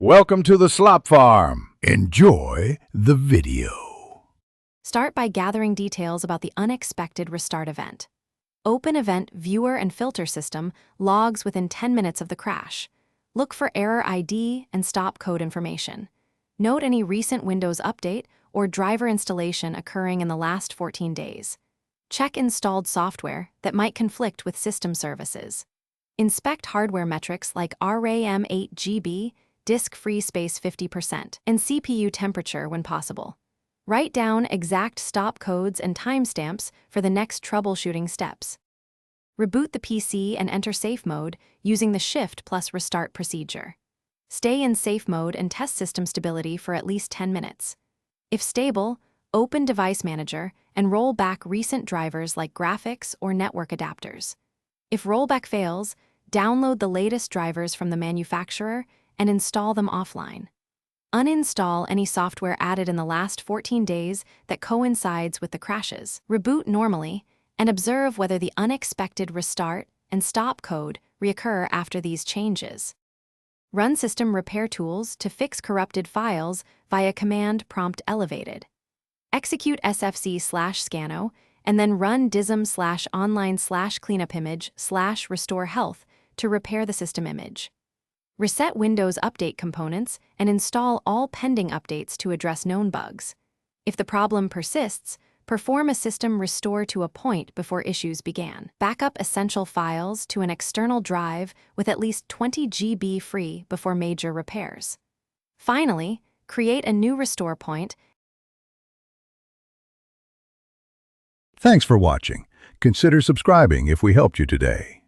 Welcome to the Slop Farm. Enjoy the video. Start by gathering details about the unexpected restart event. Open Event Viewer and Filter System logs within 10 minutes of the crash. Look for error ID and stop code information. Note any recent Windows update or driver installation occurring in the last 14 days. Check installed software that might conflict with system services. Inspect hardware metrics like RAM 8 GB, disk free space 50%, and CPU temperature when possible. Write down exact stop codes and timestamps for the next troubleshooting steps. Reboot the PC and enter safe mode using the Shift plus Restart procedure. Stay in safe mode and test system stability for at least 10 minutes. If stable, open Device Manager and roll back recent drivers like graphics or network adapters. If rollback fails, download the latest drivers from the manufacturer and install them offline. Uninstall any software added in the last 14 days that coincides with the crashes. Reboot normally and observe whether the unexpected restart and stop code reoccur after these changes. Run system repair tools to fix corrupted files via command prompt elevated. Execute sfc/scano and then run dism/online/cleanupimage/restore health to repair the system image. Reset Windows Update components and install all pending updates to address known bugs. If the problem persists, perform a system restore to a point before issues began. Backup essential files to an external drive with at least 20 GB free before major repairs. Finally, create a new restore point. Thanks for watching. Consider subscribing if we helped you today.